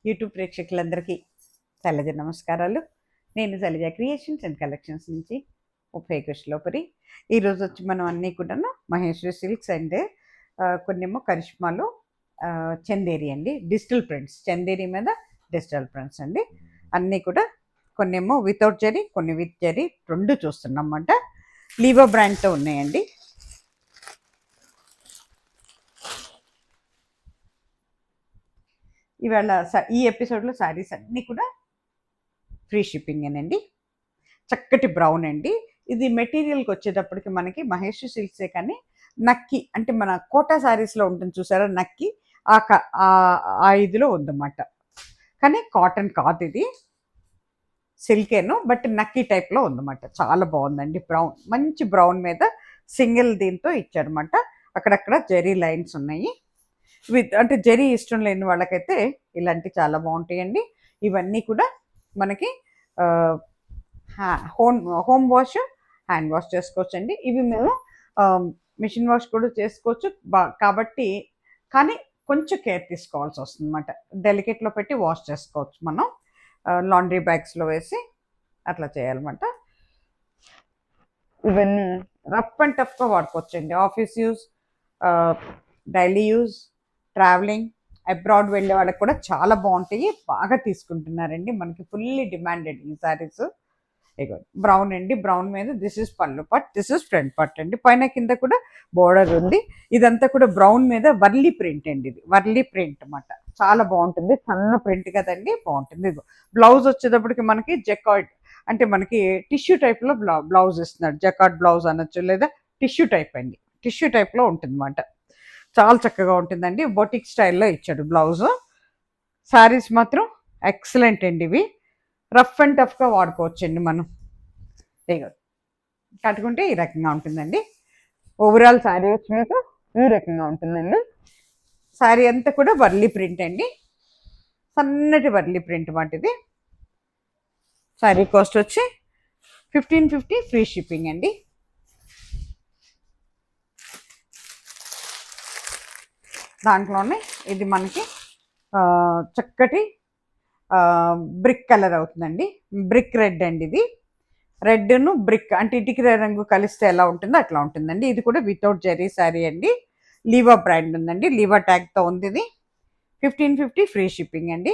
YouTube ప్రేక్షకులందరికీ శైలజ నమస్కారాలు. నేను శైలజ క్రియేషన్స్ అండ్ కలెక్షన్స్ నుంచి ఉభయకృష్ణలోపరి. ఈరోజు వచ్చి మనం అన్నీ కూడాను మహేశ్వరి సిల్క్స్ అండ్ కొన్నేమో కరిష్మాలో చందేరి అండి, డిజిటల్ ప్రింట్స్, చందేరి మీద డిజిటల్ ప్రింట్స్ అండి. అన్నీ కూడా కొన్నేమో వితౌట్ జరీ, కొన్ని విత్ జరీ, రెండు చూస్తున్నాం అన్నమాట. లీవో బ్రాండ్తో ఉన్నాయండి. ఇవాళ ఈ ఎపిసోడ్లో శారీస్ అన్నీ కూడా ఫ్రీ షిప్పింగ్ అండి. చక్కటి బ్రౌన్ అండి. ఇది మెటీరియల్కి వచ్చేటప్పటికి మనకి మహేశ్వరి సిల్క్సే, కానీ నక్కి అంటే మన కోటా శారీస్లో ఉంటుంది చూసారా, నక్కి ఆ ఇదిలో ఉందన్నమాట. కానీ కాటన్ కాదు, ఇది సిల్కేను, బట్ నక్కి టైప్లో ఉందన్నమాట. చాలా బాగుందండి. బ్రౌన్, మంచి బ్రౌన్ మీద సింగిల్ దీంతో ఇచ్చారన్నమాట. అక్కడక్కడ జెరీ లైన్స్ ఉన్నాయి. అంటే జరీ ఇష్టం లేని వాళ్ళకైతే ఇలాంటివి చాలా బాగుంటాయండి. ఇవన్నీ కూడా మనకి హోమ్ వాష్, హ్యాండ్ వాష్ చేసుకోవచ్చు అండి. ఇవి మేము మిషన్ వాష్ కూడా చేసుకోవచ్చు కాబట్టి, కానీ కొంచెం కేర్ తీసుకోవాల్సి వస్తుంది అన్నమాట. డెలికేట్లో పెట్టి వాష్ చేసుకోవచ్చు మనం, లాండ్రీ బ్యాగ్స్లో వేసి అట్లా చేయాలన్నమాట. ఇవన్నీ రఫ్ అండ్ టఫ్గా వాడుకోవచ్చు అండి. Office use, daily use, travelling, abroad వెళ్ళే వాళ్ళకి కూడా చాలా బాగుంటాయి. బాగా తీసుకుంటున్నారండి, మనకి ఫుల్లీ డిమాండెడ్ ఈ శారీస్. ఇగో బ్రౌన్ అండి, బ్రౌన్ మీద దిస్ ఇస్ పళ్ళు పట్, దిస్ ఇస్ ఫ్రంట్ పట్ అండి. పైన కింద కూడా బోర్డర్ ఉంది. ఇదంతా కూడా బ్రౌన్ మీద వర్లీ ప్రింట్ అండి. ఇది వర్లీ ప్రింట్ అన్నమాట. చాలా బాగుంటుంది, సన్న ప్రింట్ కదండి, బాగుంటుంది. బ్లౌజ్ వచ్చేటప్పటికి మనకి జకార్డ్, అంటే మనకి టిష్యూ టైప్లో బ్లౌజ్ ఇస్తున్నాడు. జకార్డ్ బ్లౌజ్ అనొచ్చు, లేదా టిష్యూ టైప్ అండి. టిష్యూ టైప్లో ఉంటుంది అన్నమాట. చాలా చక్కగా ఉంటుందండి. బొటిక్ స్టైల్లో ఇచ్చాడు బ్లౌజ్. శారీస్ మాత్రం ఎక్సలెంట్ అండి. ఇవి రఫ్ అండ్ టఫ్గా వాడుకోవచ్చండి మనం. కట్టుకుంటే ఈ రకంగా ఉంటుందండి. ఓవరాల్ శారీ వచ్చి మీకు ఈ రకంగా ఉంటుందండి. శారీ అంతా కూడా వర్లీ ప్రింట్ అండి, సన్నటి వర్లీ ప్రింట్ వాటిది. శారీ కాస్ట్ వచ్చి 1550 ఫ్రీ షిప్పింగ్ అండి. దాంట్లోనే ఇది మనకి చక్కటి బ్రిక్ కలర్ అవుతుందండి. బ్రిక్ రెడ్ అండి. ఇది రెడ్ను బ్రిక్ అంటే ఇటుక రంగు కలిస్తే ఎలా ఉంటుందో అట్లా ఉంటుందండి. ఇది కూడా వితౌట్ జరీ శారీ అండి. లీవా బ్రాండ్ ఉందండి, లీవా ట్యాగ్తో ఉంది. ఇది 1550 ఫ్రీ షిప్పింగ్ అండి.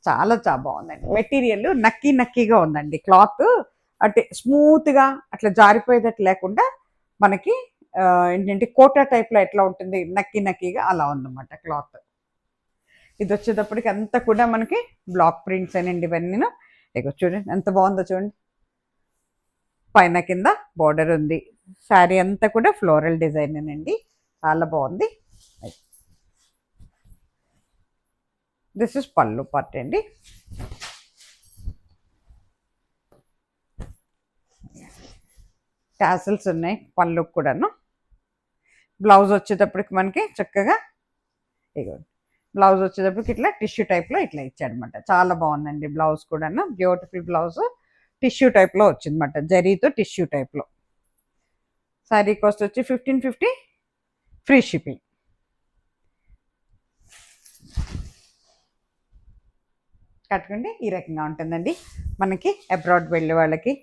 చాలా చాలా బాగుందండి. మెటీరియల్ నక్కీగా ఉందండి. క్లాత్ అంటే స్మూత్గా అట్లా జారిపోయేటట్టు లేకుండా మనకి ఏంటంటే కోటా టైప్లో ఎట్లా ఉంటుంది, నక్కీగా అలా ఉందన్నమాట క్లాత్. ఇది వచ్చేటప్పటికి అంతా కూడా మనకి బ్లాక్ ప్రింట్స్ అనండి ఇవన్నీ. ఇక చూడండి ఎంత బాగుందో చూడండి. పైన కింద బోర్డర్ ఉంది. శారీ అంతా కూడా ఫ్లోరల్ డిజైన్ అండి, చాలా బాగుంది. దిస్ ఇస్ పళ్ళు పార్ట్ అండి. టాసిల్స్ ఉన్నాయి పళ్ళు కూడాను. బ్లౌజ్ వచ్చేటప్పటికి మనకి చక్కగా ఇగో బ్లౌజ్ వచ్చేటప్పటికి ఇట్లా టిష్యూ టైప్లో ఇట్లా ఇచ్చాడనమాట. చాలా బాగుందండి బ్లౌజ్ కూడాను. బ్యూటిఫుల్ బ్లౌజ్, టిష్యూ టైప్లో వచ్చిందన్నమాట, జరీతో టిష్యూ టైప్లో. శారీ కాస్ట్ వచ్చి 1550 ఫ్రీ షిప్పింగ్. కట్టుకుంటే ఈ రకంగా ఉంటుందండి. మనకి అబ్రాడ్ వెళ్ళే వాళ్ళకి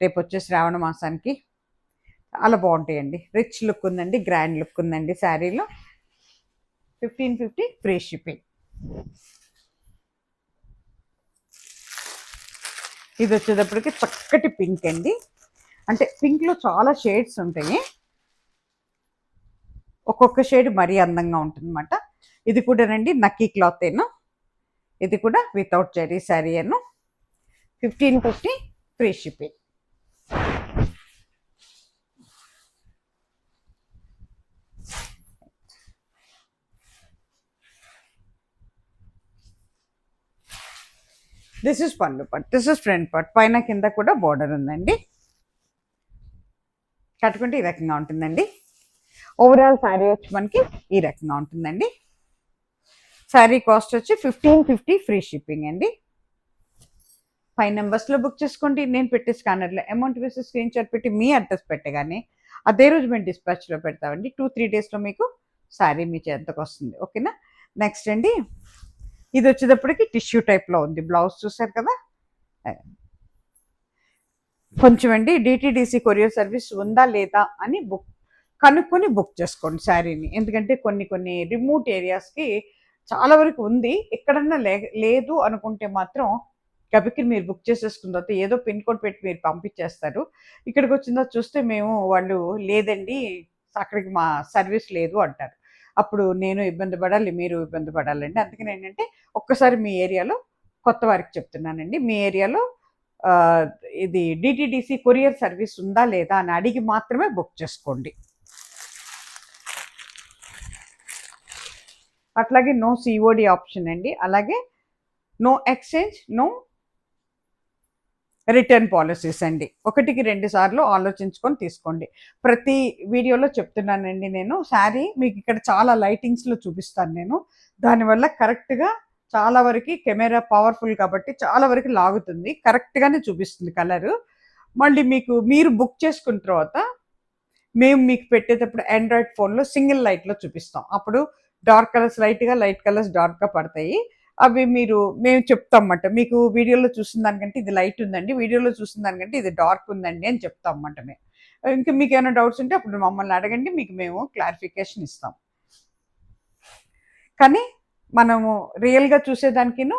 రేపు వచ్చే శ్రావణ మాసానికి చాలా బాగుంటాయండి. రిచ్ లుక్ ఉందండి, గ్రాండ్ లుక్ ఉందండి శారీలో. 1550 ఫ్రీ షిప్పింగ్. ఇది వచ్చేటప్పటికి చక్కటి పింక్ అండి. అంటే పింక్లో చాలా షేడ్స్ ఉంటాయి, ఒక్కొక్క షేడ్ మరీ అందంగా ఉంటుంది అన్నమాట. ఇది కూడా రండి నక్కీ క్లాత్ ఏను. ఇది కూడా without zari sari Anu. 1550 free shipping. This is పళ్ళు పట్, దిస్ ఇస్ ఫ్రంట్ పట్. పైన కింద కూడా బోర్డర్ ఉందండి. కట్టుకుంటే ఈ రకంగా ఉంటుందండి. ఓవరాల్ శారీ వచ్చి మనకి ఈ రకంగా ఉంటుందండి. శారీ కాస్ట్ వచ్చి 1550 ఫ్రీ షిప్పింగ్ అండి. 5 నెంబర్స్లో బుక్ చేసుకోండి. నేను పెట్టే స్కానర్లో అమౌంట్ వేసి స్క్రీన్ షాట్ పెట్టి మీ అడ్రస్ పెట్టగానే అదే రోజు మేము డిస్పాచ్లో పెడతామండి. 2-3 డేస్లో మీకు శారీ మీ చేతకు వస్తుంది. ఓకేనా. నెక్స్ట్ అండి, ఇది వచ్చేటప్పటికి టిష్యూ టైప్లో ఉంది. బ్లౌజ్ చూసారు కదా. కొంచెం అండి డిటీడీసీ కొరియర్ సర్వీస్ ఉందా లేదా అని కనుక్కొని బుక్ చేసుకోండి శారీని. ఎందుకంటే కొన్ని కొన్ని రిమోట్ ఏరియాస్కి చాలా వరకు ఉంది. ఎక్కడన్నా లేదు అనుకుంటే మాత్రం గబిక్కి మీరు బుక్ చేసేసుకున్న తర్వాత ఏదో పిన్ కోడ్ పెట్టి మీరు పంపించేస్తారు. ఇక్కడికి వచ్చిన తర్వాత చూస్తే వాళ్ళు లేదండి అక్కడికి మా సర్వీస్ లేదు అంటారు. అప్పుడు నేను ఇబ్బంది పడాలి, మీరు ఇబ్బంది పడాలండి. అందుకని ఏంటంటే ఒక్కసారి మీ ఏరియాలో, కొత్త వారికి చెప్తున్నానండి, మీ ఏరియాలో ఇది డిటీడీసీ కొరియర్ సర్వీస్ ఉందా లేదా అని అడిగి మాత్రమే బుక్ చేసుకోండి. అట్లాగే నో సిఓడి ఆప్షన్ అండి. అలాగే no exchange, no return policies అండి. 1కి 2 సార్లు ఆలోచించుకొని తీసుకోండి. ప్రతి వీడియోలో చెప్తున్నానండి నేను. శారీ మీకు ఇక్కడ చాలా లైటింగ్స్లో చూపిస్తాను నేను. దానివల్ల కరెక్ట్గా చాలా వరకు కెమెరా పవర్ఫుల్ కాబట్టి చాలా వరకు లాగుతుంది, కరెక్ట్గానే చూపిస్తుంది కలరు. మళ్ళీ మీరు బుక్ చేసుకున్న తర్వాత మేము మీకు పెట్టేటప్పుడు ఆండ్రాయిడ్ ఫోన్లో సింగిల్ లైట్లో చూపిస్తాం. అప్పుడు డార్క్ కలర్స్ లైట్గా, లైట్ కలర్స్ డార్క్గా పడతాయి. అవి మేము చెప్తామన్నమాట. మీకు వీడియోలో చూసిన దానికంటే ఇది లైట్ ఉందండి, వీడియోలో చూసిన దానికంటే ఇది డార్క్ ఉందండి అని చెప్తామన్నమాట మేము. ఇంకా మీకు ఏమైనా డౌట్స్ ఉంటే అప్పుడు మమ్మల్ని అడగండి, మేము క్లారిఫికేషన్ ఇస్తాం. కానీ మనము రియల్గా చూసేదానికిను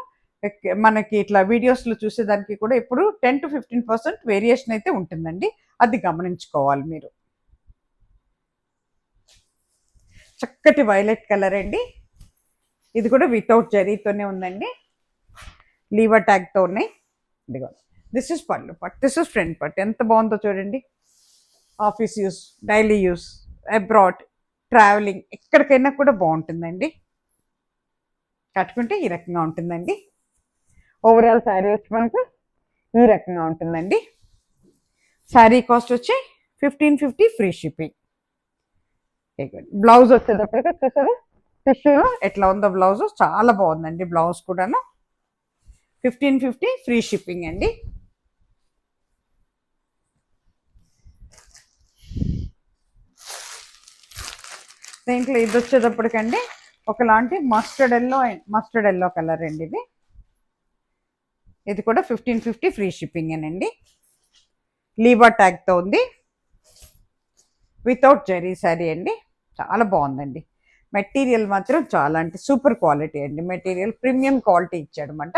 మనకి ఇట్లా వీడియోస్లో చూసేదానికి కూడా ఇప్పుడు 10 to 15% వేరియేషన్ అయితే ఉంటుందండి. అది గమనించుకోవాలి మీరు. చక్కటి వైలెట్ కలర్ అండి. ఇది కూడా వితౌట్ జరీతోనే ఉందండి, లీవర్ ట్యాగ్తో ఉన్నాయి. ఇదిగో దిస్ ఇస్ పళ్ళు పట్, దిస్ ఇస్ ఫ్రంట్ పట్. ఎంత బాగుందో చూడండి. Office use, daily use, abroad, travelling ఎక్కడికైనా కూడా బాగుంటుందండి. కట్టుకుంటే ఈ రకంగా ఉంటుందండి. ఓవరాల్ శారీ వచ్చి మనకు ఈ రకంగా ఉంటుందండి. శారీ కాస్ట్ వచ్చి 1550 ఫ్రీ షిప్పింగ్. బ్లౌజ్ వచ్చేటప్పటికి చూసారు టిష్యూలో ఎట్లా ఉందో బ్లౌజ్, చాలా బాగుందండి బ్లౌజ్ కూడాను. 1550 ఫ్రీ షిప్పింగ్ అండి. దీంట్లో ఇది వచ్చేటప్పటికండి ఒకలాంటి మస్టర్డ్ ఎల్లో కలర్ అండి. ఇది కూడా 1550 ఫ్రీ షిప్పింగ్ అండి. లీవర్ ట్యాగ్తో ఉంది, వితౌట్ జరీ శారీ అండి. చాలా బాగుందండి. మెటీరియల్ మాత్రం చాలా అంటే సూపర్ క్వాలిటీ అండి. మెటీరియల్ ప్రీమియం క్వాలిటీ ఇచ్చాడనమాట.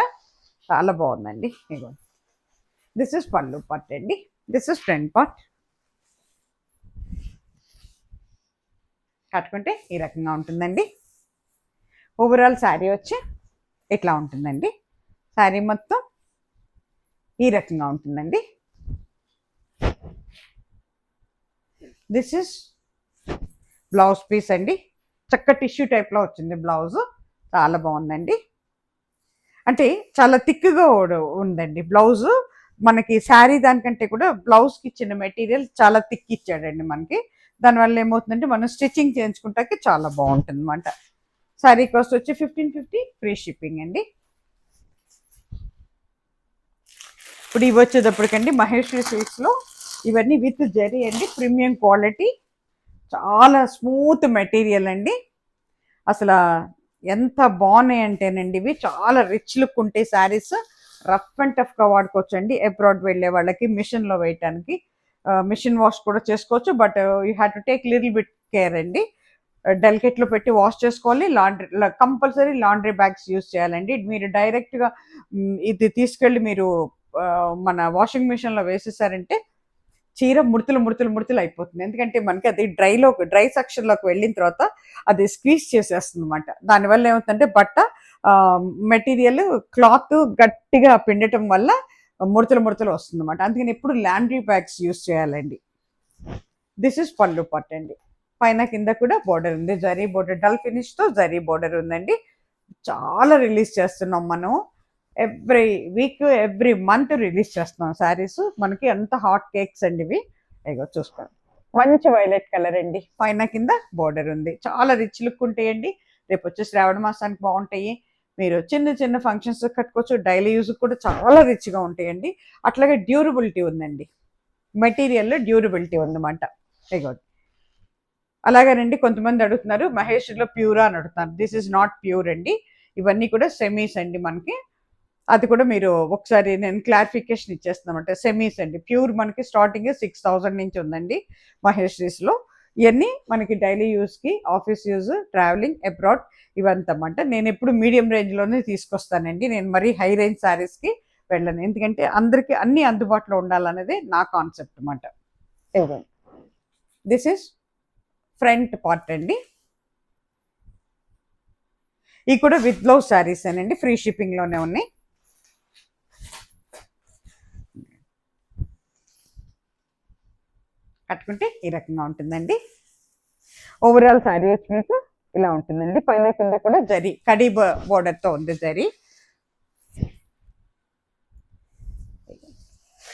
చాలా బాగుందండి. ఇగో దిస్ ఇస్ పళ్ళు పార్ట్ అండి, దిస్ ఇస్ ఫ్రంట్ పార్ట్. కట్టుకుంటే ఈ రకంగా ఉంటుందండి. ఓవరాల్ శారీ వచ్చి ఇట్లా ఉంటుందండి. శారీ మొత్తం ఈ రకంగా ఉంటుందండి. దిస్ ఇస్ బ్లౌజ్ పీస్ అండి. చక్క టిష్యూ టైప్లో వచ్చింది బ్లౌజ్, చాలా బాగుందండి. అంటే చాలా థిక్గా ఉందండి బ్లౌజు. మనకి శారీ దానికంటే కూడా బ్లౌజ్కి ఇచ్చిన మెటీరియల్ చాలా థిక్ ఇచ్చాడండి మనకి. దానివల్ల ఏమవుతుందంటే మనం స్టిచ్చింగ్ చేయించుకుంటాకి చాలా బాగుంటుంది అనమాట. శారీ కాస్ట్ వచ్చి 1550 ఫ్రీ షిప్పింగ్ అండి. ఇప్పుడు ఇవి వచ్చేటప్పటికండి మహేశ్వరి సిల్క్స్లో ఇవన్నీ విత్ జరీ అండి, ప్రీమియం క్వాలిటీ, చాలా స్మూత్ మెటీరియల్ అండి. అసలు ఎంత బాగున్నాయి అంటేనండి ఇవి చాలా రిచ్ లుక్ ఉంటాయి శారీస్. రఫ్ అండ్ టఫ్గా వాడుకోవచ్చు అండి. అబ్రాడ్ వెళ్ళే వాళ్ళకి మిషన్లో వేయటానికి, మిషన్ వాష్ కూడా చేసుకోవచ్చు. But you have to take little bit care అండి. డెలికేట్లో పెట్టి వాష్ చేసుకోవాలి. కంపల్సరీ లాండ్రీ బ్యాగ్స్ యూజ్ చేయాలండి. మీరు డైరెక్ట్గా ఇది తీసుకెళ్ళి మీరు మన వాషింగ్ మిషన్లో వేసేసారంటే చీర ముడతలు అయిపోతుంది. ఎందుకంటే మనకి అది డ్రై సెక్షన్లోకి వెళ్ళిన తర్వాత అది స్క్వీజ్ చేసేస్తుంది అనమాట. దానివల్ల ఏమవుతుందంటే బట్ట మెటీరియల్ క్లాత్ గట్టిగా పిండటం వల్ల ముడతలు వస్తుంది అనమాట. అందుకని ఎప్పుడు లాండ్రీ బ్యాగ్స్ యూజ్ చేయాలండి. దిస్ ఇస్ పళ్ళు పార్ట్ అండి. పైన కింద కూడా బోర్డర్ ఉంది, జరీ బోర్డర్, డల్ ఫినిష్తో జరీ బోర్డర్ ఉందండి. చాలా రిలీజ్ చేస్తున్నాం మనం. Every week, every month release చేస్తున్నాం శారీస్. మనకి ఎంత హాట్ కేక్స్ అండి ఇవి. ఇగో చూసుకోండి, మంచి వైలెట్ కలర్ అండి. పైన కింద బోర్డర్ ఉంది, చాలా రిచ్ లుక్ ఉంటాయండి. రేపు వచ్చే శ్రావణ మాసానికి బాగుంటాయి. మీరు చిన్న చిన్న ఫంక్షన్స్ కట్టుకోవచ్చు. డైలీ యూజ్ కూడా చాలా రిచ్గా ఉంటాయండి. అట్లాగే డ్యూరబిలిటీ ఉందండి, మెటీరియల్లో డ్యూరబిలిటీ ఉందన్నమాట. ఇగో అలాగేనండి. కొంతమంది అడుగుతున్నారు మహేష్లో ప్యూరా అని అడుగుతున్నారు. దిస్ ఈజ్ నాట్ ప్యూర్ అండి. ఇవన్నీ కూడా సెమీస్ అండి మనకి. అది కూడా మీరు ఒకసారి నేను క్లారిఫికేషన్ ఇచ్చేస్తామంటే సెమీస్ అండి. ప్యూర్ మనకి స్టార్టింగ్ 6,000 నుంచి ఉందండి మహేశ్రీస్లో. ఇవన్నీ మనకి డైలీ యూస్కి, ఆఫీస్ యూజ్, ట్రావెలింగ్, అబ్రాడ్ ఇవంతమాట. నేను ఎప్పుడు మీడియం రేంజ్లోనే తీసుకొస్తానండి. నేను మరీ హై రేంజ్ శారీస్కి వెళ్ళను, ఎందుకంటే అందరికీ అన్నీ అందుబాటులో ఉండాలనేది నా కాన్సెప్ట్ అన్నమాట. దిస్ ఇస్ ఫ్రంట్ పార్ట్ అండి. ఇవి కూడా విత్ బ్లౌజ్ శారీస్ అండి, ఫ్రీ షిప్పింగ్లోనే ఉన్నాయి. కట్టుకుంటే ఈ రకంగా ఉంటుందండి. ఓవరాల్ శారీ వచ్చి మీకు ఇలా ఉంటుందండి. పైన కింద కూడా జరీ కడీ బోర్డర్తో ఉంది జరీ.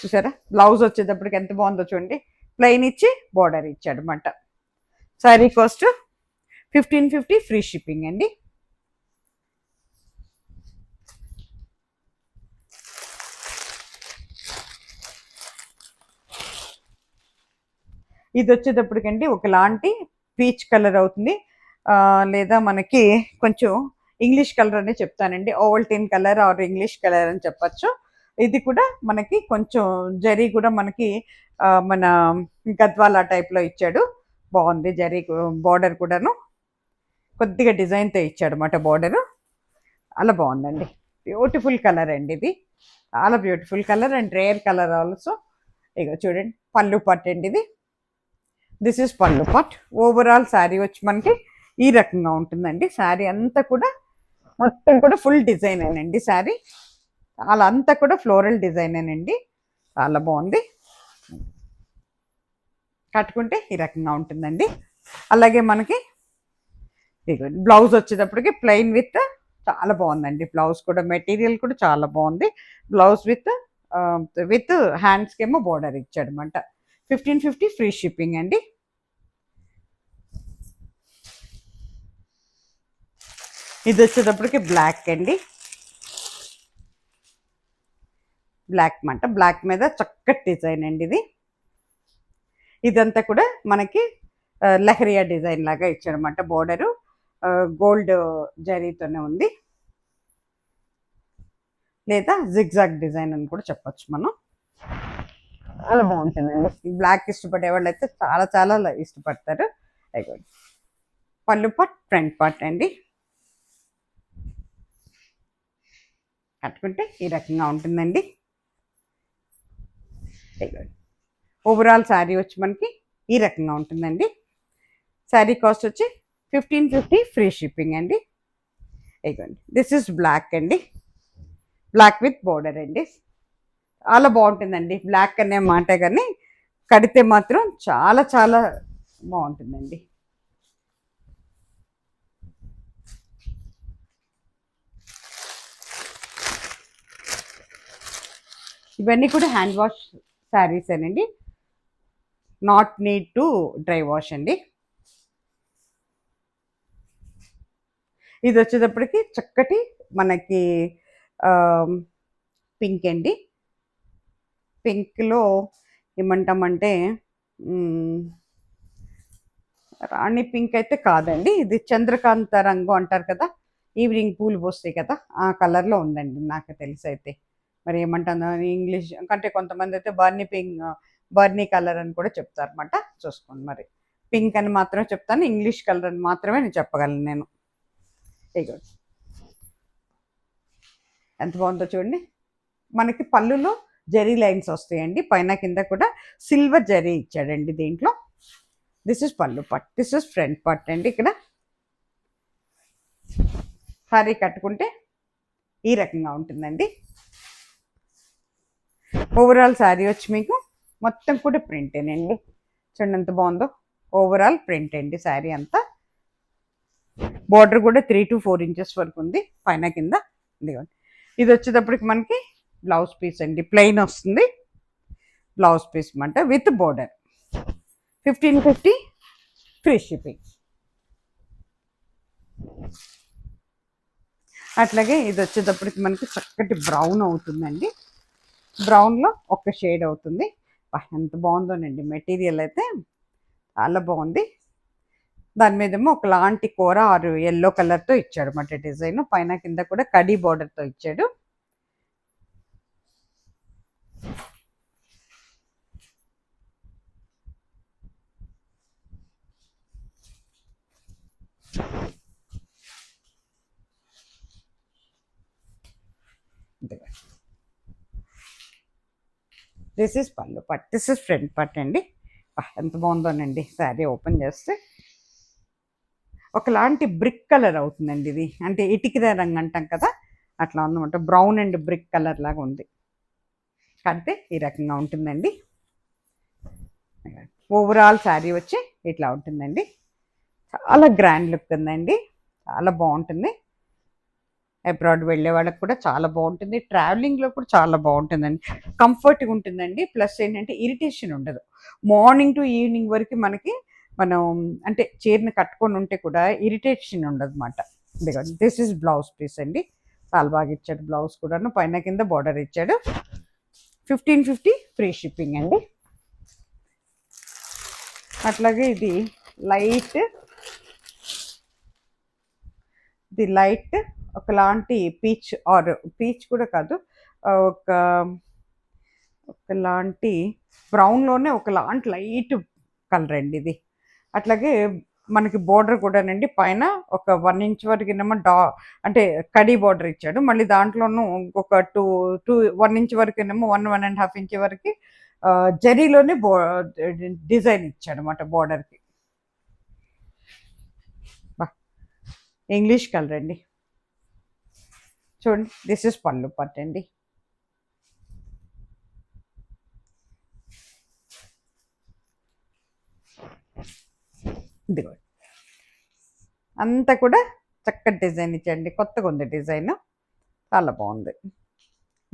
చూసారా బ్లౌజ్ వచ్చేటప్పటికి ఎంత బాగుందో చూడండి. ప్లెయిన్ ఇచ్చి బోర్డర్ ఇచ్చాడు అనమాట. శారీ కాస్ట్ 1550 ఫ్రీ షిప్పింగ్ అండి. ఇది వచ్చేటప్పటికండి ఒకలాంటి పీచ్ కలర్ అవుతుంది, లేదా మనకి కొంచెం ఇంగ్లీష్ కలర్ అనే చెప్తానండి. Ovaltine colour or English colour అని చెప్పచ్చు. ఇది కూడా మనకి కొంచెం జరీ కూడా మనకి మన గద్వాల టైప్లో ఇచ్చాడు. బాగుంది జరీ బార్డర్ కూడాను కొద్దిగా డిజైన్తో ఇచ్చాడు అన్నమాట బార్డరు. అలా బాగుందండి. బ్యూటిఫుల్ కలర్ అండి ఇది, చాలా beautiful colour and rare colour also. ఇక చూడండి పళ్ళు పట్టు అండి ఇది. This is pallu part. Overall sari వచ్చి మనకి ఈ రకంగా ఉంటుందండి. శారీ అంతా కూడా మొత్తం కూడా ఫుల్ డిజైన్ అండి. శారీ అలా అంతా కూడా ఫ్లోరల్ డిజైన్ అండి, చాలా బాగుంది. కట్టుకుంటే ఈ రకంగా ఉంటుందండి. అలాగే మనకి బ్లౌజ్ వచ్చేటప్పటికి ప్లెయిన్ విత్ చాలా బాగుందండి. బ్లౌజ్ కూడా మెటీరియల్ కూడా చాలా బాగుంది. బ్లౌజ్ విత్ హ్యాండ్స్కి ఏమో బోర్డర్ ఇచ్చాడు అనమాట. 1550 ఫ్రీ షిప్పింగ్ అండి. ఇది వచ్చేటప్పటికి బ్లాక్ అండి. బ్లాక్ మాట, బ్లాక్ మీద చక్కటి డిజైన్ అండి ఇది. ఇదంతా కూడా మనకి లహరియా డిజైన్ లాగా ఇచ్చాడనమాట. బోర్డరు గోల్డ్ జరీతోనే ఉంది, లేదా జిగ్జాగ్ డిజైన్ అని కూడా చెప్పచ్చు మనం. చాలా బాగుంటుందండి. బ్లాక్ ఇష్టపడే వాళ్ళు అయితే చాలా చాలా ఇష్టపడతారు. అయిపోయింది పళ్ళు పార్ట్, ఫ్రంట్ పార్ట్ అండి. కట్టుకుంటే ఈ రకంగా ఉంటుందండి. ఓవరాల్ శారీ వచ్చి మనకి ఈ రకంగా ఉంటుందండి. శారీ కాస్ట్ వచ్చి 1550 ఫ్రీ షిప్పింగ్ అండి. ఇదిగోండి దిస్ ఇస్ బ్లాక్ అండి, బ్లాక్ విత్ బోర్డర్ అండి. చాలా బాగుంటుందండి. బ్లాక్ అనే మాట కానీ కడితే మాత్రం చాలా చాలా బాగుంటుందండి. ఇవన్నీ కూడా హ్యాండ్ వాష్ శారీస్ అండి, not need to dry wash అండి. ఇది వచ్చేటప్పటికి చక్కటి మనకి పింక్ అండి. పింక్లో ఏమంటామంటే రాణి పింక్ అయితే కాదండి, ఇది చంద్రకాంత రంగు అంటారు కదా, ఈవినింగ్ పూలు పోస్తాయి కదా, ఆ కలర్లో ఉందండి నాకు తెలిసి అయితే. మరి ఏమంటాను ఇంగ్లీష్ అంటే కొంతమంది అయితే బర్నీ కలర్ అని కూడా చెప్తారు అనమాట. చూసుకోండి మరి, పింక్ అని మాత్రమే చెప్తాను, ఇంగ్లీష్ కలర్ అని మాత్రమే నేను చెప్పగలను నేను. ఇగో ఎంత బాగుందో చూడండి. మనకి పళ్ళులో జరీ లైన్స్ వస్తాయండి, పైన కింద కూడా సిల్వర్ జరీ ఇచ్చాడండి దీంట్లో. This is pallu part, this is front part అండి. ఇక్కడ సారీ కట్టుకుంటే ఈ రకంగా ఉంటుందండి. ఓవరాల్ శారీ వచ్చి మీకు మొత్తం కూడా ప్రింటేనండి. చూడండి ఎంత బాగుందో, ఓవరాల్ ప్రింట్ అండి శారీ అంతా. బార్డర్ కూడా 3 to 4 ఇంచెస్ వరకు ఉంది పైన కింద. ఇదిగోండి ఇది వచ్చేటప్పటికి మనకి బ్లౌజ్ పీస్ అండి, ప్లెయిన్ వస్తుంది బ్లౌజ్ పీస్ అన్నమాట విత్ బోర్డర్. 1550 free shipping. అట్లాగే ఇది వచ్చేటప్పటికి మనకి చక్కటి బ్రౌన్ అవుతుందండి. బ్రౌన్లో ఒక షేడ్ అవుతుంది. ఎంత బాగుందోనండి, మెటీరియల్ అయితే చాలా బాగుంది. దాని మీదేమో ఒకలాంటి కూర ఆరు ఎల్లో కలర్తో ఇచ్చాడు అన్నమాట డిజైన్. పైన కింద కూడా కడీ బార్డర్తో ఇచ్చాడు. This is pallu part, this is front part అండి. ఎంత బాగుందోనండి శారీ ఓపెన్ చేస్తే. ఒకలాంటి బ్రిక్ కలర్ అవుతుందండి ఇది, అంటే ఇటుకల రంగు అంటాం కదా అట్లా ఉందన్నమాట. బ్రౌన్ అండ్ బ్రిక్ కలర్ లాగా ఉంది. కడితే ఈ రకంగా ఉంటుందండి. ఓవరాల్ శారీ వచ్చి ఇట్లా ఉంటుందండి. చాలా గ్రాండ్ లుక్ ఉందండి, చాలా బాగుంటుంది. అబ్రాడ్ వెళ్ళే వాళ్ళకి కూడా చాలా బాగుంటుంది. ట్రావెలింగ్లో కూడా చాలా బాగుంటుందండి, కంఫర్ట్గా ఉంటుందండి. ప్లస్ ఏంటంటే ఇరిటేషన్ ఉండదు. మార్నింగ్ టు ఈవినింగ్ వరకు మనకి మనం అంటే చీరని కట్టుకొని ఉంటే కూడా ఇరిటేషన్ ఉండదు అనమాట. దిస్ ఇస్ బ్లౌజ్ పీస్ అండి. చాలా బాగా ఇచ్చాడు బ్లౌజ్ కూడాను. పైన కింద బార్డర్ ఇచ్చాడు. 1550 ఫ్రీ షిప్పింగ్ అండి. అట్లాగే ఇది లైట్ ఒకలాంటి పీచ్, ఆర్ పీచ్ కూడా కాదు, ఒకలాంటి బ్రౌన్లోనే ఒకలాంటి లైట్ కలర్ అండి ఇది. అట్లాగే మనకి బోర్డర్ కూడానండి పైన ఒక 1 ఇంచ్ వరకునేమో అంటే కడీ బోర్డర్ ఇచ్చాడు. మళ్ళీ దాంట్లోనూ ఒక 1 ఇంచ్ వరకునేమో 1.5 ఇంచ్ వరకు జరీలోనే డిజైన్ ఇచ్చాడు అనమాట బోర్డర్కి. ఇంగ్లీష్ కలర్ అండి చూడండి. దిస్ ఇస్ పళ్ళు పార్ట్ అండి. ఇదిగోండి అంతా కూడా చక్కటి డిజైన్ ఇచ్చండి. కొత్తగా ఉంది డిజైన్, చాలా బాగుంది.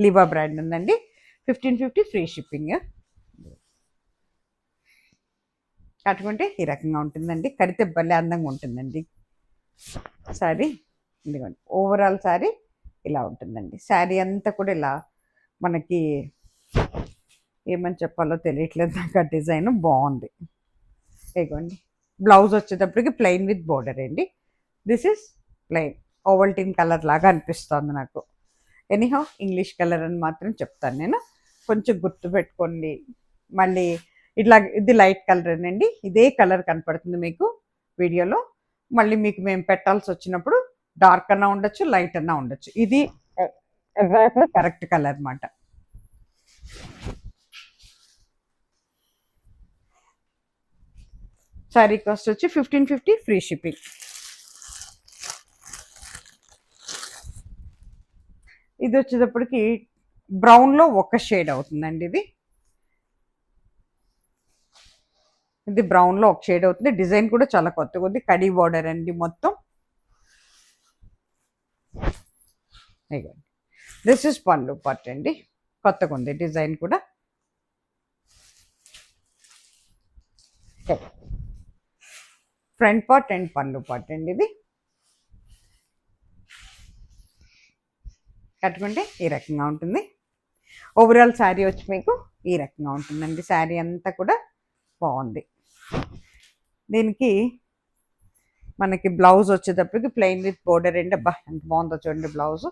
లివా బ్రాండ్ ఉందండి. 1550 ఫ్రీ షిప్పింగ్. కట్టుకుంటే ఈ రకంగా ఉంటుందండి. కడితే భలే అందంగా ఉంటుందండి శారీ. ఇదిగోండి ఓవరాల్ శారీ ఇలా ఉంటుందండి. శారీ అంతా కూడా ఇలా మనకి ఏమని చెప్పాలో తెలియట్లేదు నాకు. ఆ డిజైన్ బాగుంది. ఇదిగోండి బ్లౌజ్ వచ్చేటప్పటికి ప్లెయిన్ విత్ బోర్డర్ అండి. This is plain Ovaltine colour లాగా అనిపిస్తుంది నాకు. ఎనీహౌ ఇంగ్లీష్ కలర్ అని మాత్రం చెప్తాను నేను, కొంచెం గుర్తుపెట్టుకోండి. మళ్ళీ ఇట్లా ఇది లైట్ కలర్ అండి. ఇదే కలర్ కనపడుతుంది మీకు వీడియోలో. మళ్ళీ మీకు మేము పెట్టాల్సి వచ్చినప్పుడు డార్క్ అన్నా ఉండొచ్చు, లైట్ అన్నా ఉండొచ్చు. ఇది ఎగ్జాక్ట్లీ కరెక్ట్ కలర్ అన్నమాట. శారీ కాస్ట్ వచ్చి 1550 ఫ్రీ షిప్పింగ్. ఇది వచ్చేటప్పటికి బ్రౌన్లో ఒక షేడ్ అవుతుందండి. ఇది బ్రౌన్లో ఒక షేడ్ అవుతుంది. డిజైన్ కూడా చాలా కొత్తగా ఉంది. కడీ బార్డర్ అండి మొత్తం. దిస్ ఇస్ పళ్ళు పార్ట్ అండి. కొత్తగా ఉంది డిజైన్ కూడా. ఫ్రంట్ పార్ట్ అండ్ పళ్ళు పార్ట్ అండి. ఇది కట్టుకుంటే ఈ రకంగా ఉంటుంది. ఓవరాల్ శారీ వచ్చి మీకు ఈ రకంగా ఉంటుందండి. శారీ అంతా కూడా బాగుంది. దీనికి మనకి బ్లౌజ్ వచ్చేటప్పటికి ప్లెయిన్ విత్ బోర్డర్ అండి. అబ్బా ఎంత బాగుందో చూడండి బ్లౌజ్.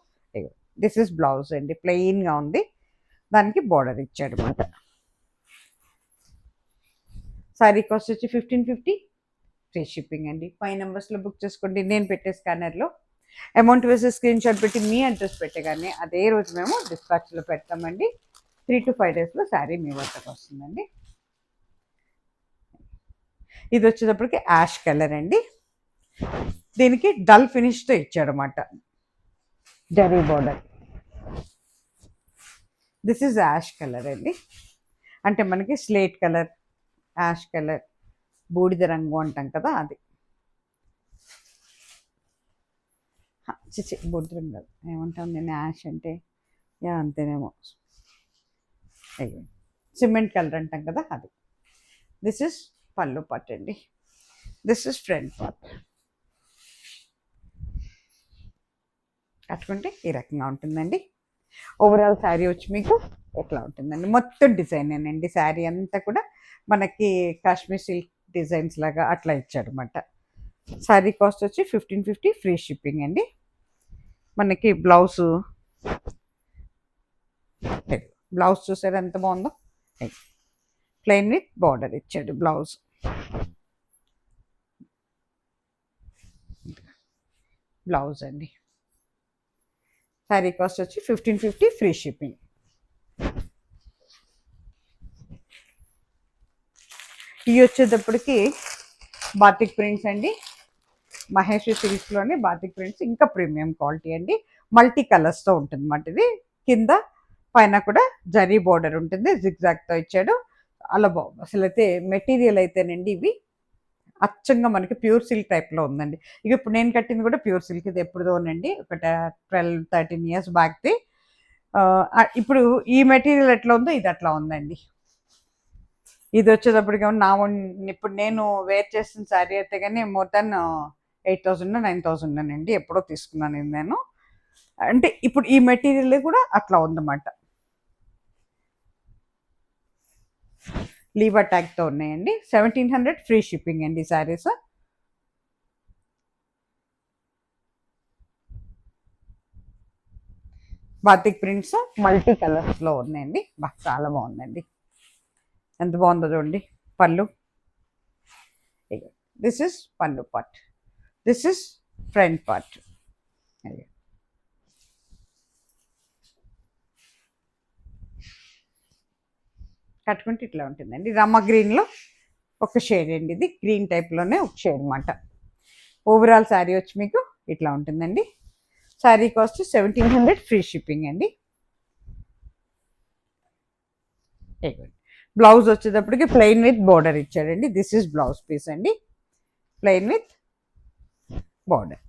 దిస్ ఇస్ బ్లౌజ్ అండి, ప్లెయిన్గా ఉంది. దానికి బోర్డర్ ఇచ్చాడు అనమాట. శారీ కాస్ట్ వచ్చి 1550 ఫ్రీ షిప్పింగ్ అండి. 5 నెంబర్స్లో బుక్ చేసుకోండి. నేను పెట్టే స్కానర్లో అమౌంట్ వేసి స్క్రీన్ షాట్ పెట్టి మీ అడ్రస్ పెట్టగానే అదే రోజు మేము డిస్పాచ్లో పెడతామండి. 3 to 5 డేస్లో శారీ మీ వద్దకు వస్తుందండి. ఇది వచ్చేటప్పటికి యాష్ కలర్ అండి. దీనికి డల్ ఫినిష్తో ఇచ్చాడనమాట zari border. This is ash colour అండి. అంటే మనకి స్లేట్ కలర్, యాష్ కలర్, బూడిద రంగు అంటాం కదా అది. బూడిద రంగు కాదు, ఏమంటాం నేను యాష్ అంటే, అంతేనేమో, సిమెంట్ కలర్ అంటాం కదా అది. దిస్ ఇస్ పళ్ళు పార్ట్ అండి. This is front part. కట్టుకుంటే ఈ రకంగా ఉంటుందండి. ఓవరాల్ శారీ వచ్చి మీకు ఎట్లా ఉంటుందండి, మొత్తం డిజైనేనండి. శారీ అంతా కూడా మనకి కాశ్మీర్ సిల్క్ డిజైన్స్ లాగా అట్లా ఇచ్చాడు అనమాట. శారీ కాస్ట్ వచ్చి 1550 ఫ్రీ షిప్పింగ్ అండి. మనకి బ్లౌజ్ చూసారు ఎంత బాగుందో, ప్లెయిన్ విత్ బార్డర్ ఇచ్చాడు బ్లౌజ్. అండి శారీ కాస్ట్ వచ్చి 1550 ఫ్రీ షిప్పింగ్. ఇవి వచ్చేటప్పటికి బాతిక్ ప్రింట్స్ అండి. మహేష్ సిరీస్లోనే బాతిక్ ప్రింట్స్, ఇంకా ప్రీమియం క్వాలిటీ అండి. మల్టీ కలర్స్తో ఉంటుంది అన్నమాట. ఇది కింద పైన కూడా జరీ బోర్డర్ ఉంటుంది, జిగ్జాగ్తో ఇచ్చాడు. అలా బాగుంది అసలు. అయితే మెటీరియల్ అయితేనండి ఇవి అచ్చంగా మనకి ప్యూర్ సిల్క్ టైప్లో ఉందండి. ఇక ఇప్పుడు నేను కట్టింది కూడా ప్యూర్ సిల్క్. ఇది ఎప్పుడుదోనండి, ఒక 12-13 ఇయర్స్ బ్యాక్ది. ఇప్పుడు ఈ మెటీరియల్ ఎట్లా ఉందో ఇది అట్లా ఉందండి. ఇది వచ్చేటప్పటికి ఇప్పుడు నేను వేర్ చేసిన శారీ అయితే కానీ మోర్ దాన్ 8000-9000 అండి. ఎప్పుడో తీసుకున్నాను నేను. అంటే ఇప్పుడు ఈ మెటీరియల్ కూడా అట్లా ఉందన్నమాట. లీవ్ అటాక్తో ఉన్నాయండి. 1700 ఫ్రీ షిప్పింగ్ అండి శారీస్. బాతిక్ ప్రింట్స్ మల్టీ కలర్స్లో ఉన్నాయండి. చాలా బాగుందండి. ఎంత బాగుందో చూడండి. పళ్ళు, this is pallu part, this is front part. కట్టుకుంటే ఇట్లా ఉంటుందండి. రమ్మ గ్రీన్లో ఒక షేడ్ అండి. ఇది గ్రీన్ టైప్లోనే ఒక షేడ్ అనమాట. ఓవరాల్ శారీ వచ్చి మీకు ఇట్లా ఉంటుందండి. శారీ కాస్ట్ 1700 ఫ్రీ షిప్పింగ్ అండి. బ్లౌజ్ వచ్చేటప్పటికి ప్లెయిన్ విత్ బోర్డర్ ఇచ్చాడండి. దిస్ ఈజ్ బ్లౌజ్ పీస్ అండి, ప్లెయిన్ విత్ బోర్డర్.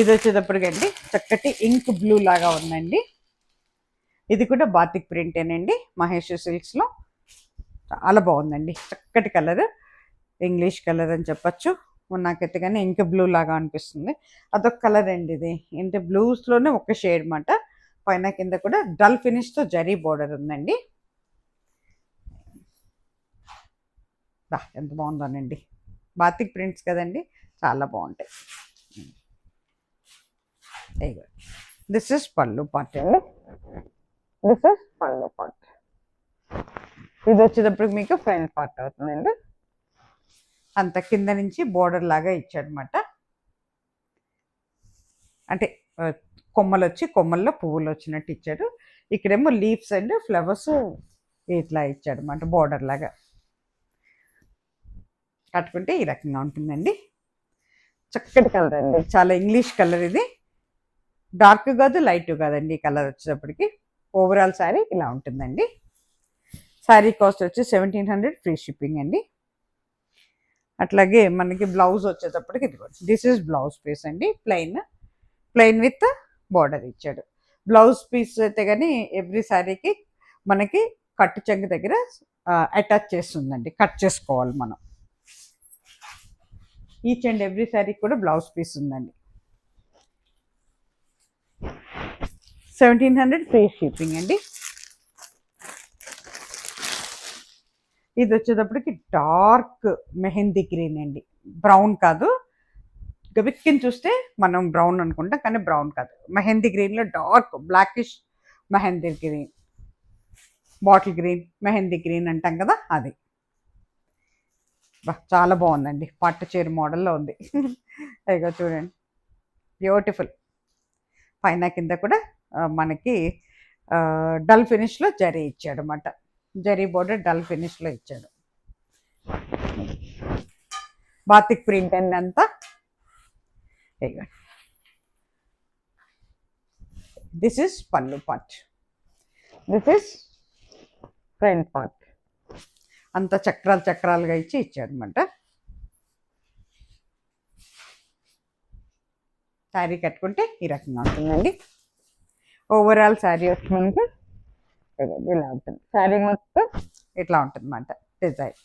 ఇది వచ్చేటప్పటికి అండి చక్కటి ఇంక్ బ్లూ లాగా ఉందండి. ఇది కూడా బాతిక్ ప్రింటేనండి, మహేష్ సిల్క్స్లో. చాలా బాగుందండి, చక్కటి కలర్, ఇంగ్లీష్ కలర్ అని చెప్పచ్చు. నాకైతే కానీ ఇంక్ బ్లూ లాగా అనిపిస్తుంది. అదొక కలర్ అండి. ఇది అంటే బ్లూస్లోనే ఒక షేడ్ అనమాట. పైన కింద కూడా డల్ ఫినిష్తో జరీ బోర్డర్ ఉందండి. ఎంత బాగుందోనండి. బాతిక్ ప్రింట్స్ కదండి, చాలా బాగుంటాయి. దిస్ ఇస్ పళ్ళు పార్ట్ అండి, దిస్ ఇస్ పళ్ళు పార్ట్. ఇది వచ్చేటప్పుడు మీకు ఫ్రంట్ పార్ట్ అవుతుందండి. అంత కింద నుంచి బోర్డర్ లాగా ఇచ్చాడనమాట. అంటే కొమ్మలు వచ్చి కొమ్మల్లో పువ్వులు వచ్చినట్టు ఇచ్చాడు. ఇక్కడేమో లీవ్స్ అండ్ ఫ్లవర్స్ ఇట్లా ఇచ్చాడు అనమాట, బోర్డర్ లాగా. కట్టుకుంటే ఈ రకంగా ఉంటుందండి. చక్కటి కలర్ అండి, చాలా ఇంగ్లీష్ కలర్. ఇది డార్క్ కాదు, లైట్ కాదండి. ఈ కలర్ వచ్చేటప్పటికి ఓవరాల్ శారీ ఇలా ఉంటుందండి. శారీ కాస్ట్ వచ్చి 1700 ఫ్రీ షిప్పింగ్ అండి. అట్లాగే మనకి బ్లౌజ్ వచ్చేటప్పటికి దిస్ ఈజ్ బ్లౌజ్ పీస్ అండి, ప్లెయిన్ విత్ బార్డర్ ఇచ్చాడు. బ్లౌజ్ పీస్ అయితే కానీ ఎవ్రీ శారీకి మనకి కట్టు చెంగు దగ్గర అటాచ్ చేస్తుందండి, కట్ చేసుకోవాలి మనం. ఈచ్ అండ్ ఎవ్రీ శారీకి కూడా బ్లౌజ్ పీస్ ఉందండి. 1700 ఫ్రీ షిప్పింగ్ అండి. ఇది వచ్చేటప్పటికి డార్క్ మెహందీ గ్రీన్ అండి, బ్రౌన్ కాదు. గబిక్కిని చూస్తే మనం బ్రౌన్ అనుకుంటాం, కానీ బ్రౌన్ కాదు. మెహందీ గ్రీన్లో dark blackish mehndi green, bottle green, mehndi green అంటాం కదా అది. చాలా బాగుందండి, పట్టు చీర మోడల్లో ఉంది. ఇక చూడండి, బ్యూటిఫుల్. పైన కింద కూడా మనకి డల్ ఫినిష్లో జరీ ఇచ్చాడు అన్నమాట. జరీ బోర్డర్ డల్ ఫినిష్లో ఇచ్చాడు. బాతిక్ ప్రింట్ అండి అంతా. This is pallu part, this is front part. అంత చక్రాలుగా ఇచ్చాడు అనమాట. శారీ కట్టుకుంటే ఈ రకంగా ఉంటుందండి. ఓవరాల్ శారీ వచ్చి మనకి ఇలా ఉంటుంది. శారీ మొత్తం ఇట్లా ఉంటుంది అన్నమాట డిజైన్.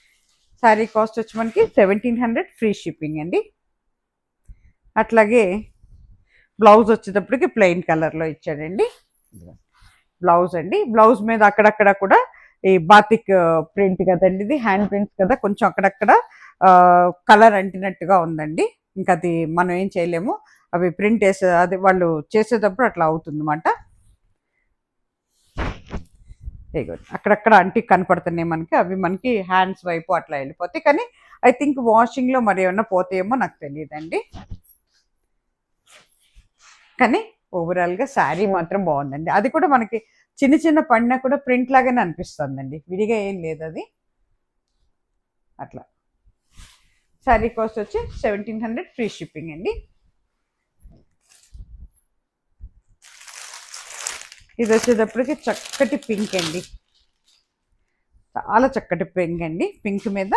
శారీ కాస్ట్ వచ్చి మనకి 1700 ఫ్రీ షిప్పింగ్ అండి. అట్లాగే బ్లౌజ్ వచ్చేటప్పటికి ప్లెయిన్ కలర్లో ఇచ్చాడండి. బ్లౌజ్ అండి. బ్లౌజ్ మీద అక్కడక్కడ కూడా ఈ బాతిక్ ప్రింట్ కదండి, ఇది హ్యాండ్ ప్రింట్స్ కదా, కొంచెం అక్కడక్కడ కలర్ అంటినట్టుగా ఉందండి. ఇంకా అది మనం ఏం చేయలేము, అవి ప్రింట్ వేసే అది వాళ్ళు చేసేటప్పుడు అట్లా అవుతుంది అనమాట. అక్కడక్కడ అంటి కనపడుతున్నాయి మనకి, అవి మనకి హ్యాండ్స్ వైపు అట్లా వెళ్ళిపోతాయి. కానీ ఐ థింక్ వాషింగ్లో మరి ఏమన్నా పోతాయేమో నాకు తెలియదండి. కానీ ఓవరాల్గా శారీ మాత్రం బాగుందండి. అది కూడా మనకి చిన్న చిన్న పడినా కూడా ప్రింట్ లాగానే అనిపిస్తుందండి, విడిగా ఏం లేదు అది అట్లా. శారీ కాస్ట్ వచ్చి 1700 ఫ్రీ షిప్పింగ్ అండి. ఇది వచ్చేటప్పటికి చక్కటి పింక్ అండి, చాలా చక్కటి పింక్ అండి. పింక్ మీద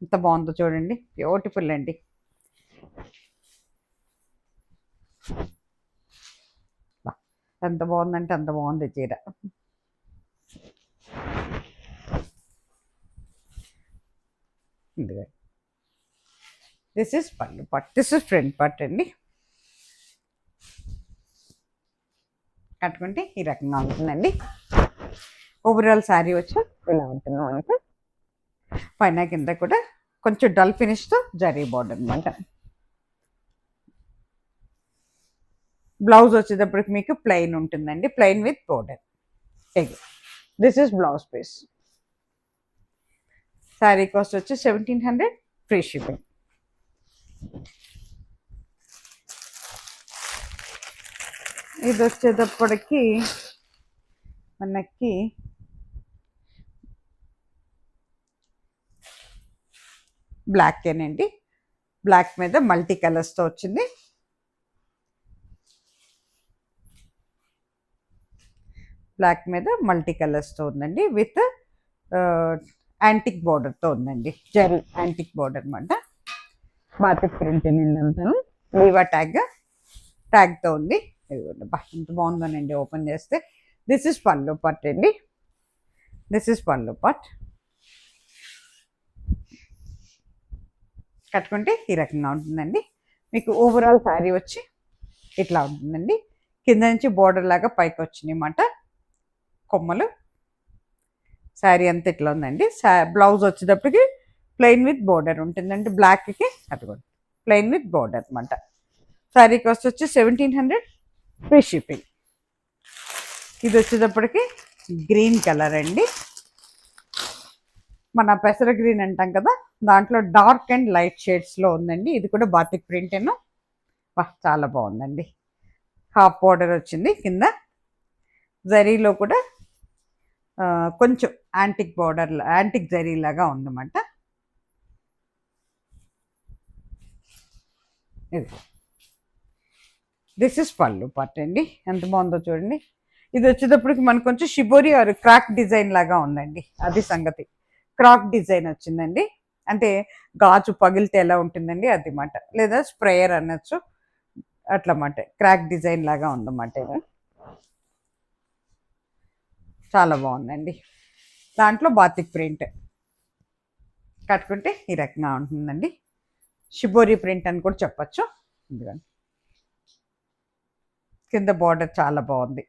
ఎంత బాగుందో చూడండి, బ్యూటిఫుల్ అండి. ఎంత బాగుందంటే అంత బాగుంది చీర. దిస్ ఇస్ పళ్ళు పట్, దిస్ ఇస్ ఫ్రంట్ పట్ అండి. కట్టుకుంటే ఈ రకంగా ఉంటుందండి. ఓవరాల్ శారీ వచ్చి ఇలా ఉంటుంది మనకి. పైన కింద కూడా కొంచెం డల్ ఫినిష్తో జరీ బోర్డర్ అనమాట. బ్లౌజ్ వచ్చేటప్పటికి మీకు ప్లెయిన్ ఉంటుందండి, plain with border. This is blouse piece. Sari cost వచ్చి 1700 ఫ్రీ షిప్పింగ్. ఇది వచ్చేటప్పటికి మనకి బ్లాక్ ఏనండి, బ్లాక్ మీద మల్టీ కలర్స్తో వచ్చింది. బ్లాక్ మీద మల్టీ కలర్స్తో ఉందండి, విత్ యాంటిక్ బార్డర్తో ఉందండి, జెల్ యాంటిక్ బార్డర్ అనమాట. బాతిక్ ప్రింట్ నిండంతాను వీవా ట్యాగ్తో ఉంది. ఎంత బాగుందోనండి ఓపెన్ చేస్తే. దిస్ ఇస్ పళ్ళు పట్ అండి, దిస్ ఇస్ పళ్ళు పట్. కట్టుకుంటే ఈ రకంగా ఉంటుందండి. మీకు ఓవరాల్ శారీ వచ్చి ఇట్లా ఉంటుందండి. కింద నుంచి బోర్డర్ లాగా పైకి వచ్చినాయి అన్నమాట కొమ్మలు. శారీ అంతా ఇట్లా ఉందండి. బ్లౌజ్ వచ్చేటప్పటికి ప్లెయిన్ విత్ బోర్డర్ ఉంటుందండి, బ్లాక్కి అదిగోండి ప్లెయిన్ విత్ బోర్డర్ అనమాట. శారీ కాస్ట్ వచ్చి 1700 ఫ్రీ షిప్పింగ్. ఇది వచ్చేటప్పటికి గ్రీన్ కలర్ అండి, మన పెసర గ్రీన్ అంటాం కదా, దాంట్లో డార్క్ అండ్ లైట్ షేడ్స్లో ఉందండి. ఇది కూడా బాతిక్ ప్రింట్ ఏను, చాలా బాగుందండి. హాఫ్ బోర్డర్ వచ్చింది కింద, జరీలో కూడా కొంచెం యాంటిక్ బార్డర్, యాంటిక్ జరీ లాగా ఉందన్నమాట. ఇది దిస్ ఇస్ పళ్ళు పట్ అండి, ఎంత బాగుందో చూడండి. ఇది వచ్చేటప్పటికి మనకు కొంచెం షిబోరి ఆర్ క్రాక్ డిజైన్ లాగా ఉందండి, అది సంగతి. క్రాక్ డిజైన్ వచ్చిందండి, అంటే గాజు పగిలితే ఎలా ఉంటుందండి అది మాట, లేదా స్ప్రేయర్ అనొచ్చు అట్లా మాట. క్రాక్ డిజైన్ లాగా ఉందన్నమాట. ఇది చాలా బాగుందండి, దాంట్లో బాతిక్ ప్రింట్. కట్టుకుంటే ఈ రకంగా ఉంటుందండి, షిబోరి ప్రింట్ అని కూడా చెప్పచ్చు. ఎందుకంటే కింద బార్డర్ చాలా బాగుంది.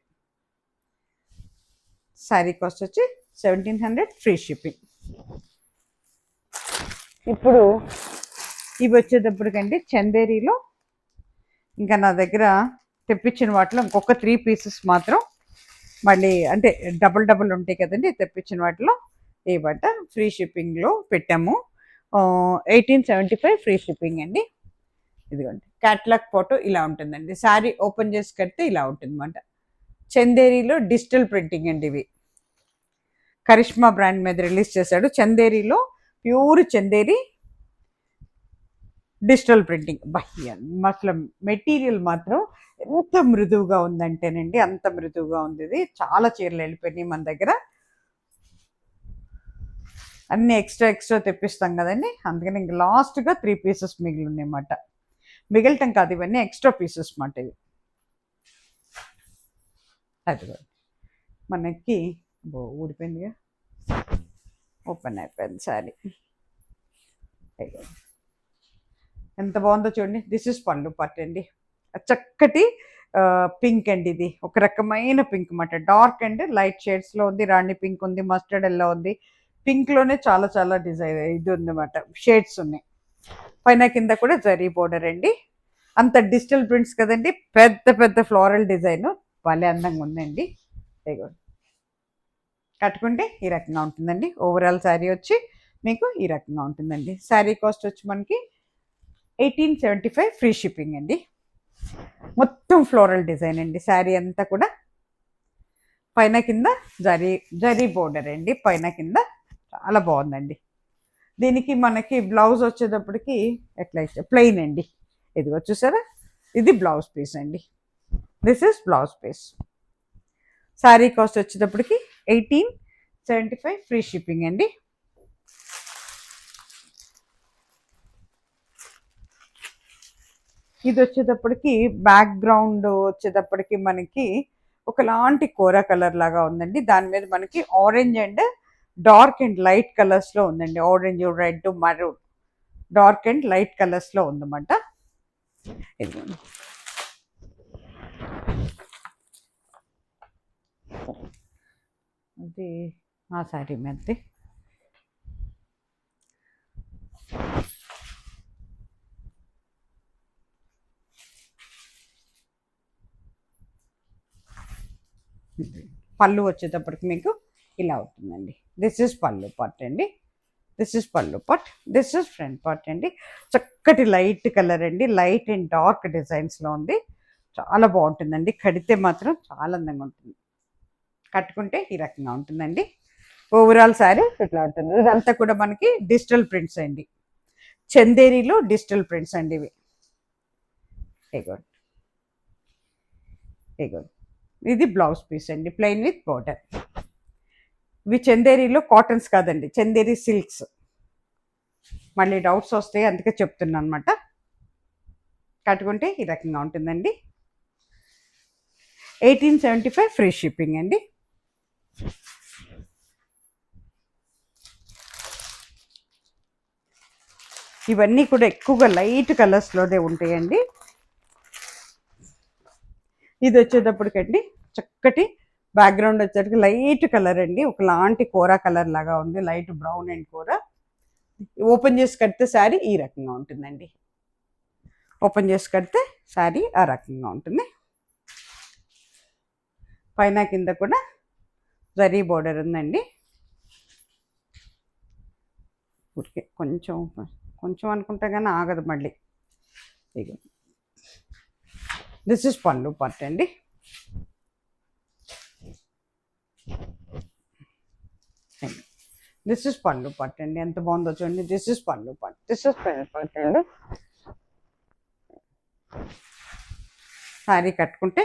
శారీ కాస్ట్ వచ్చి 1700 ఫ్రీ షిప్పింగ్. ఇప్పుడు ఇవి వచ్చేటప్పటికండి చందేరీలో ఇంకా నా దగ్గర తెప్పించిన వాటిలో ఇంకొక 3 పీసెస్ మాత్రం మళ్ళీ, అంటే డబుల్ ఉంటాయి కదండి, తెప్పించిన వాటిలో ఏమంట ఫ్రీ షిప్పింగ్లో పెట్టాము. 1875 ఫ్రీ షిప్పింగ్ అండి. ఇదిగోండి క్యాట్లాగ్ ఫోటో ఇలా ఉంటుందండి. శారీ ఓపెన్ చేసి కడితే ఇలా ఉంటుంది అనమాట. చందేరీలో డిజిటల్ ప్రింటింగ్ అండి, ఇవి కరిష్మా బ్రాండ్ మీద రిలీజ్ చేశాడు. చందేరీలో ప్యూర్ చందేరి డిజిటల్ ప్రింటింగ్. అసలు మెటీరియల్ మాత్రం ఎంత మృదువుగా ఉందంటేనండి, అంత మృదువుగా ఉంది. ఇది చాలా చీరలు వెళ్ళిపోయినాయి మన దగ్గర, అన్ని ఎక్స్ట్రా తెప్పిస్తాం కదండి, అందుకని ఇంక లాస్ట్గా 3 పీసెస్ మిగిలి ఉన్నాయన్నమాట. మిగలటం కాదు, ఇవన్నీ ఎక్స్ట్రా పీసెస్ మాట. ఇవి అది మనకి ఊడిపోయిందిగా, ఓపెన్ అయిపోయింది శారీ. ఎంత బాగుందో చూడండి. దిస్ ఇస్ పళ్ళు పట్టు అండి, చక్కటి పింక్ అండి, ఇది ఒక రకమైన పింక్ అన్నమాట. డార్క్ అండ్ లైట్ షేడ్స్లో ఉంది. రాణి పింక్ ఉంది, మస్టర్డ్ ఎల్లో ఉంది. పింక్లోనే చాలా చాలా డిజైన్ ఇది ఉందన్నమాట, షేడ్స్ ఉన్నాయి. పైన కింద కూడా జరీ బోర్డర్ అండి. అంత డిజిటల్ ప్రింట్స్ కదండి, పెద్ద పెద్ద ఫ్లోరల్ డిజైన్ భలే అందంగా ఉందండి. కట్టుకుంటే ఈ రకంగా ఉంటుందండి. ఓవరాల్ శారీ వచ్చి మీకు ఈ రకంగా ఉంటుందండి. శారీ కాస్ట్ వచ్చి మనకి 1875 ఫ్రీ షిప్పింగ్ అండి. మొత్తం ఫ్లోరల్ డిజైన్ అండి శారీ అంతా కూడా. పైన కింద జరీ జరీ బోర్డర్ అండి, పైన కింద చాలా బాగుందండి. దీనికి మనకి బ్లౌజ్ వచ్చేటప్పటికి ఎట్లా ఇచ్చా ప్లెయిన్ అండి. ఇదిగో చూసారా, ఇది బ్లౌజ్ పీస్ అండి. This is blouse piece. Sari cost వచ్చేటప్పటికి 1875 ఫ్రీ షిప్పింగ్ అండి. ఇది వచ్చేటప్పటికి బ్యాక్గ్రౌండ్ వచ్చేటప్పటికి మనకి ఒకలాంటి కోరా కలర్ లాగా ఉందండి. దాని మీద మనకి orange and dark and light కలర్స్లో ఉందండి. Orange, red, maroon, dark and light కలర్స్లో ఉందన్నమాట. అది ఆ శారీ మీద పళ్ళు వచ్చేటప్పటికి మీకు ఇలా అవుతుందండి. దిస్ ఇస్ పళ్ళు పార్ట్ అండి. This is pallu part. This is front part అండి. చక్కటి లైట్ కలర్ అండి, లైట్ అండ్ డార్క్ డిజైన్స్లో ఉంది. చాలా బాగుంటుందండి. కడితే మాత్రం చాలా అందంగా ఉంటుంది. కట్టుకుంటే ఈ రకంగా ఉంటుందండి. ఓవరాల్ శారీ ఇట్లా ఉంటుంది. ఇదంతా కూడా మనకి డిజిటల్ ప్రింట్స్ అండి. చందేరిలో డిజిటల్ ప్రింట్స్ అండి ఇవి. ఎగోడ్ ఎగోడ్ ఇది బ్లౌజ్ పీస్ అండి, ప్లెయిన్ విత్ బోర్డర్. ఇవి చందేరిలో కాటన్స్ కాదండి, చందేరి సిల్క్స్. మళ్ళీ డౌట్స్ వస్తాయి, అందుకే చెప్తున్నాను అనమాట. కట్టుకుంటే ఈ రకంగా ఉంటుందండి. 1875 ఫ్రీ షిప్పింగ్ అండి. ఇవన్నీ కూడా ఎక్కువగా లైట్ కలర్స్లోనే ఉంటాయండి. ఇది వచ్చేటప్పటికండి చక్కటి బ్యాక్గ్రౌండ్ వచ్చేసరికి లైట్ కలర్ అండి, ఒకలాంటి కోరా కలర్ లాగా ఉంది, లైట్ బ్రౌన్ అండ్ కోరా. ఓపెన్ చేసి కడితే శారీ ఈ రకంగా ఉంటుందండి. ఓపెన్ చేసి కడితే శారీ ఆ రకంగా ఉంటుంది. పైన కింద కూడా జరీ బోర్డర్ ఉందండి. ఊరికే కొంచెం కొంచెం అనుకుంటే కానీ ఆగదు మళ్ళీ. ఇక దిస్ ఇస్ పళ్ళు పార్ట్ అండి. దిస్ ఇస్ పళ్ళు పార్ట్ అండి. ఎంత బాగుందో చూడండి. This is pallu part. This is pallu part అండి. శారీ కట్టుకుంటే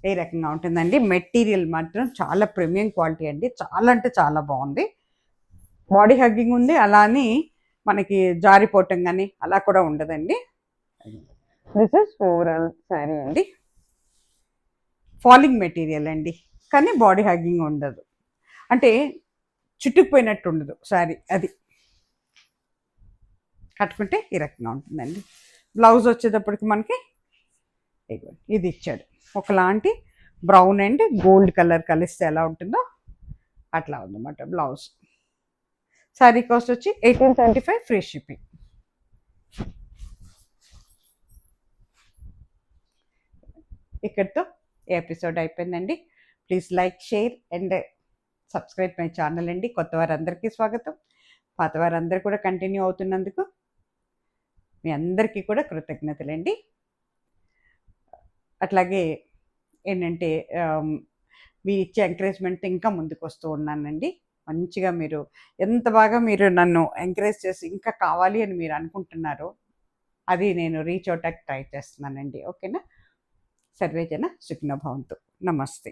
ఏ రకంగా ఉంటుందండి. మెటీరియల్ మాత్రం చాలా ప్రీమియం క్వాలిటీ అండి. చాలా అంటే చాలా బాగుంది. బాడీ హగ్గింగ్ ఉంది, అలా అని మనకి జారిపోవటం కానీ అలా కూడా ఉండదండి. దిస్ ఇస్ ఓవరాల్ శారీ అండి. ఫాలింగ్ మెటీరియల్ అండి, కానీ బాడీ హగ్గింగ్ ఉండదు, అంటే చుట్టుకుపోయినట్టు ఉండదు శారీ. అది కట్టుకుంటే ఈ రకంగా ఉంటుందండి. బ్లౌజ్ వచ్చేటప్పటికి మనకి ఇది ఇచ్చాడు, ఒకలాంటి బ్రౌన్ అండ్ గోల్డ్ కలర్ కలిస్తే ఎలా ఉంటుందో అట్లా ఉందన్నమాట బ్లౌజ్. శారీ కాస్ట్ వచ్చి 1875 ఫ్రీ షిప్పింగ్. ఇక్కడితో ఈ ఎపిసోడ్ అయిపోయిందండి. Please like, share and subscribe my channel అండి. కొత్త వారందరికీ స్వాగతం, పాత వారందరూ కూడా కంటిన్యూ అవుతున్నందుకు మీ అందరికీ కూడా కృతజ్ఞతలండి. అట్లాగే ఏంటంటే మీరు ఇచ్చే ఎంకరేజ్మెంట్ ఇంకా ముందుకు వస్తూ ఉన్నానండి. మంచిగా మీరు ఎంత బాగా మీరు నన్ను ఎంకరేజ్ చేసి ఇంకా కావాలి అని మీరు అనుకుంటున్నారో అది నేను రీచ్ అవటానికి ట్రై చేస్తున్నానండి. ఓకేనా? సర్వేజన సుఖినో భవంతు. నమస్తే.